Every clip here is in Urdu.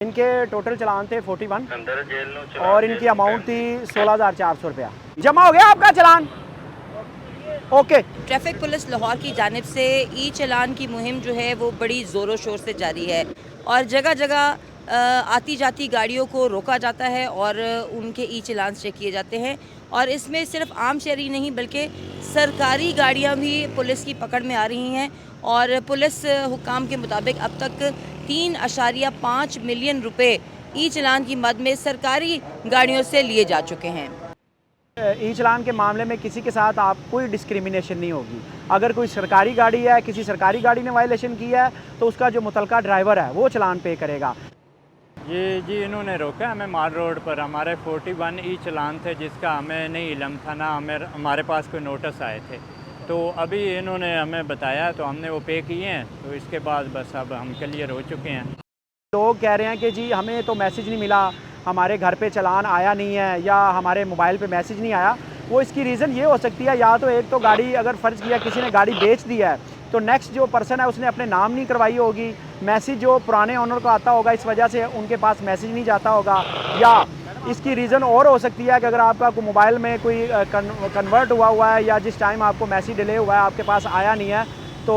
ان کے ٹوٹل چلان تھے 41 اور ان کی اماؤنٹ تھی 16,400 روپیہ. جمع ہو گیا آپ کا چلان؟ اوکے. ٹریفک پولیس لاہور کی جانب سے ای چلان کی مہم جو ہے وہ بڑی زور و شور سے جاری ہے اور جگہ جگہ آتی جاتی گاڑیوں کو روکا جاتا ہے اور ان کے ای چلان چیک کیے جاتے ہیں اور اس میں صرف عام شہری نہیں بلکہ سرکاری گاڑیاں بھی پولیس کی پکڑ میں آ رہی ہیں اور پولیس حکام کے مطابق اب تک 3.5 ملین روپے ای چلان کی مد میں سرکاری گاڑیوں سے لیے جا چکے ہیں. ای چلان کے معاملے میں کسی کے ساتھ آپ کوئی ڈسکریمنیشن نہیں ہوگی. اگر کوئی سرکاری گاڑی ہے، کسی سرکاری گاڑی نے وائلیشن کیا ہے تو اس کا جو متعلقہ ڈرائیور ہے وہ چلان پے کرے گا. جی انہوں نے روکا ہمیں مال روڈ پر. ہمارے 41 ای چلان تھے جس کا ہمیں نہیں علم تھا، نہ ہمارے پاس کوئی نوٹس آئے تھے. تو ابھی انہوں نے ہمیں بتایا تو ہم نے وہ پے کیے ہیں، تو اس کے بعد بس اب ہم کلیئر ہو چکے ہیں. لوگ کہہ رہے ہیں کہ جی ہمیں تو میسج نہیں ملا، ہمارے گھر پہ چلان آیا نہیں ہے یا ہمارے موبائل پہ میسج نہیں آیا. وہ اس کی ریزن یہ ہو سکتی ہے، یا تو ایک تو گاڑی اگر فرض کیا کسی نے گاڑی بیچ دی ہے تو نیکسٹ جو پرسن ہے اس نے اپنے نام نہیں کروائی ہوگی، میسج جو پرانے آنر کو آتا ہوگا اس وجہ سے ان کے پاس میسج نہیں جاتا ہوگا. یا اس کی ریزن اور ہو سکتی ہے کہ اگر آپ کا موبائل میں کوئی کنورٹ ہوا ہے یا جس ٹائم آپ کو میسج ڈیلے ہوا ہے آپ کے پاس آیا نہیں ہے تو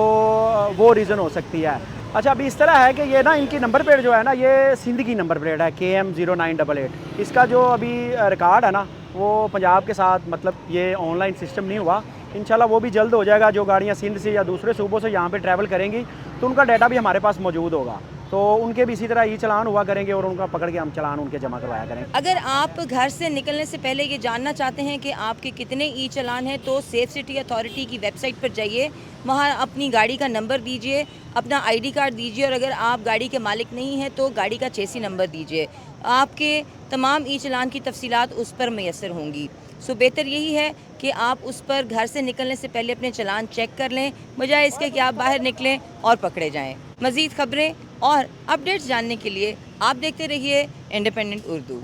وہ ریزن ہو سکتی ہے. اچھا ابھی اس طرح ہے کہ یہ نا ان کی نمبر پلیٹ جو ہے نا یہ سندھ کی نمبر پلیٹ ہے KM0988. اس کا جو ابھی ریکارڈ ہے نا وہ پنجاب کے ساتھ مطلب یہ آن لائن سسٹم نہیں ہوا. انشاءاللہ وہ بھی جلد ہو جائے گا. جو گاڑیاں سندھ سے یا دوسرے صوبوں سے یہاں پہ ٹریول کریں گی تو ان کا ڈیٹا بھی ہمارے پاس موجود ہوگا، تو ان کے بھی اسی طرح ای چلان ہوا کریں گے اور ان کا پکڑ کے ہم چلان ان کے جمع کروایا کریں گے. اگر آپ گھر سے نکلنے سے پہلے یہ جاننا چاہتے ہیں کہ آپ کے کتنے ای چلان ہیں تو سیف سٹی اتھارٹی کی ویب سائٹ پر جائیے، وہاں اپنی گاڑی کا نمبر دیجئے، اپنا ID کارڈ دیجئے اور اگر آپ گاڑی کے مالک نہیں ہیں تو گاڑی کا چیسی نمبر دیجئے. آپ کے تمام ای چلان کی تفصیلات اس پر میسر ہوں گی. بہتر یہی ہے کہ آپ اس پر گھر سے نکلنے سے پہلے اپنے چلان چیک کر لیں بجائے اس کے کہ آپ باہر نکلیں اور پکڑے جائیں. مزید خبریں اور اپڈیٹس جاننے کے لیے آپ دیکھتے رہیے انڈیپینڈنٹ اردو.